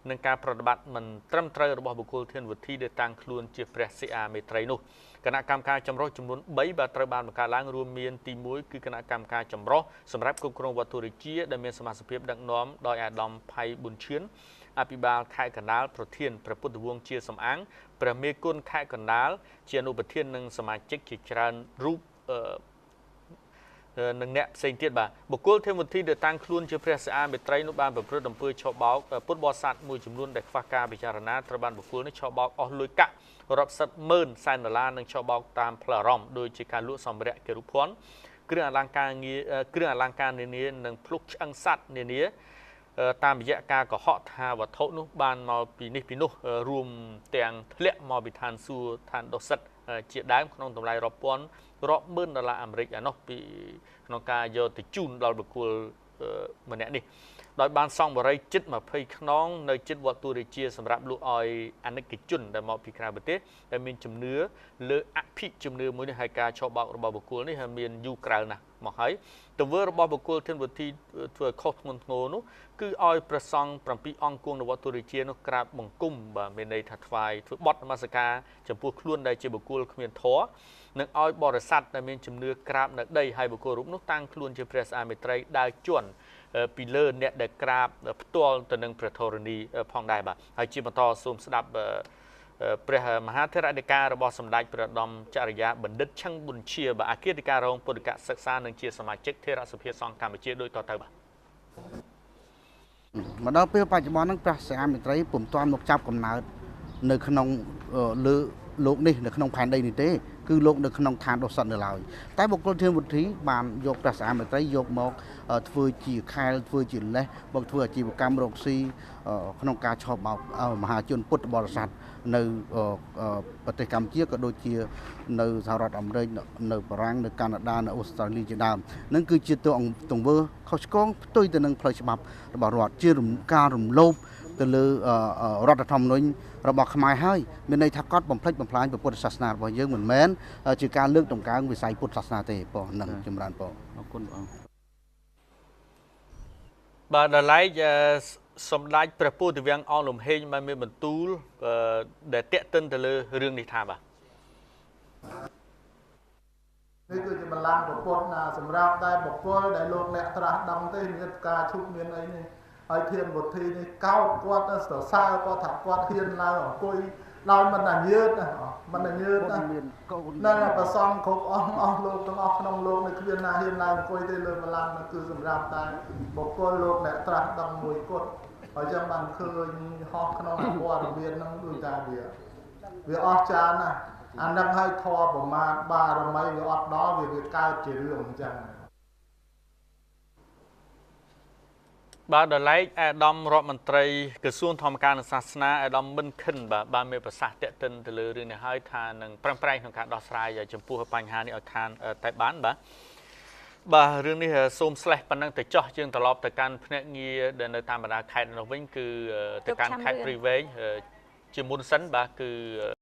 នឹងការប្រតិបត្តិមិនត្រឹមត្រូវរបស់បុគ្គលធានវិធីដែលតាំងខ្លួនជាព្រះសិអាមេត្រីនោះគណៈកម្មការចម្រុះចំនួន3បាទត្រូវបានបង្កើតឡើងរួមមានទី1គឺគណៈកម្មការចម្រុះសម្រាប់គ្រប់គ្រងវត្ថុរាជាដែលមានសមាជិកដឹកនាំដោយអាដាមផៃប៊ុនឈឿនអភិបាលខេត្តកណ្ដាលប្រធានព្រះពុទ្ធវង្សជាសំអាងព្រះមេគុណខេត្តកណ្ដាលជាអនុប្រធាននិងសមាជិកជាច្រើនរូបនឹងអ្នកផ្សេងទៀតបាទបុគ្គលធានវិធីដែលតាំងខ្លួនជាព្រះសិអាមេត្រីនោះបានប្រព្រឹត្តអំពើឆបោកពុទ្ធបរិស័ទមួយចំនួនដែលខ្វះការពិចារណាត្រូវបានបុគ្គលនេះឆបោកអស់លុយកាក់រាប់សិបម៉ឺនសែនដុល្លារនិងឆបោកតាមផ្លូវអារម្មណ៍ដូចជាការលក់សម្ភារៈគិរូបភ័ណ្ឌគ្រឿងអលង្ការនានានិងភ្លុកឆ្អឹងសត្វនានាតាមរយៈការកុហកថាវត្ថុនោះបានមកពីនេះពីនោះរួមទាំងធ្លាក់មកពីឋានសួគ៌ឋានដុសិតជាដើមក្នុងតម្លៃរាប់ពាន់រាប់ម៉ឺនដុល្លារអាមេរិកឯនោះពីក្នុងការយកទៅជូនដល់បុគ្គលម្នាក់នេះដោយបានសង់បរិយាជិត20ខ្នងនៅជិតវត្តទូរាជាសម្រាប់លក់ឲ្យអនិកជនដែលមកពីក្រៅប្រទេសដែលមានជំនឿលើអភិជំនឿមួយនេះហើយការឆបោករបស់បុគ្គលនេះហើយមានយូរក្រៅណាស់មកហើយទង្វើរបស់បុគ្គលធានវិធីធ្វើខុសធ្ងន់ធ្ងរនោះគឺឲ្យព្រះសង្ឃ7អង្គគង់នៅវត្តទូរាជានោះក្រាបបង្គំបាទមានន័យថាថ្វាយធ្វើបទនមស្ការចំពោះខ្លួនដែលជាបុគ្គលគ្មានធម៌និងឲ្យបរិស័ទដែលមានជំនឿក្រាបនៅដីហើយបុគ្គលរូបនោះតាំងខ្លួនជាព្រះស្អាមេត្រីដើរជន់ពីលើអ្នកដែលក្រាបផ្ទាល់ទៅនឹងព្រះធរណីផងដែរបាទហើយជាបន្តសូមស្ដាប់ព្រះមហាធរណីការរបស់សម្ដេចព្រះឧត្តមចរិយាបណ្ឌិតឆឹងប៊ុនឈៀបាទអគ្គនាយិការរងពុទ្ធិកសិក្សានិងជាសមាជិកធរសភាសង្ឃកម្ពុជាដូចតទៅបាទមកដល់ពេលបច្ចុប្បន្នហ្នឹងព្រះសិអាមេត្រីពុំទាន់មកចាប់កំណើតនៅក្នុងលើលោកនេះនៅក្នុងផែនដីនេះទេគឺលោកនៅក្នុងឋានដុសិតនៅឡើយតែបុគ្គលធានវិធីបានយកព្រះសិអាមេត្រីយកមកធ្វើជាខែលធ្វើជាលេសមកធ្វើអាជីវកម្មរកស៊ីក្នុងការឆោបបោកមហាជនពុទ្ធបរិស័ទនៅប្រទេសកម្ពុជាក៏ដូចជានៅសហរដ្ឋអាមេរិកនៅបារាំងនៅកាណាដានៅអូស្ត្រាលីជាដើមនឹងគឺជាទង្វើខុសឆ្គងផ្ទុយទៅនឹងផ្លូវច្បាប់របស់រដ្ឋជាការរំលោភទៅលើរដ្ឋធម្មនុញ្ញរបស់ខ្មែរហើយមានន័យថាកត់បំផ្លិចបំផ្លាញពុទ្ធសាសនារបស់យើងមិនមែនជាការលើកតម្កើងវិស័យពុទ្ធសាសនាទេបងនឹងចម្រើនបងអរគុណបងបាទដល់ឡែកសម្ដេចព្រះពុទ្ធវាំងអង្គលំហេងបានមានបន្ទូលដែលតាក់ទិនទៅលើរឿងនេះថាបាទនេះគឺជាបលាំងប្រពុតណាសម្រាប់តែបុគ្គលដែលលោកអ្នកត្រាស់ដឹងទេមានការឈប់មានអីនេះហើយធានវុធីនេះកោតគាត់ទៅសរសើរគាត់ថាគាត់ហ៊ានឡើងអង្គុយដោយមិនអញើតណាមិនអញើតណានៅប្រសងគ្រប់អស់លោកទាំងអស់ក្នុងលោកនៅគ្មានណាហ៊ានឡើងអង្គុយទេលើបលាំងនោះគឺសម្រាប់តែបុគ្គលលោកអ្នកត្រាស់ដឹងមួយគត់ហើយចឹងបានឃើញហោះក្នុងអវត្តមានហ្នឹងដូចថាវាអស្ចារ្យណាស់អានឹងឲ្យធម៌ប្រមាទបារមីវាអត់ដល់វាកើតជារឿងអញ្ចឹងបាទដល់ឡែកអាដាមរដ្ឋមន្ត្រីក្រសួងធម្មការនិងសាសនាអាដាមមិនខិនបាទបានមានប្រសាសន៍តាក់ទិនទៅលើរឿងនេះហើយថានឹងប្រឹងប្រែងក្នុងការដោះស្រាយចំពោះបញ្ហានេះឲ្យខានតែបានបាទរឿងនេះសូមស្លេះប៉ុណ្ណឹងទៅចោះយើងត្រឡប់ទៅកាន់ភ្នាក់ងារដែលនៅតាមបណ្ដាខេត្តនោះវិញគឺទៅកាន់ខេត្តព្រៃវែងជាមុនសិនបាទគឺ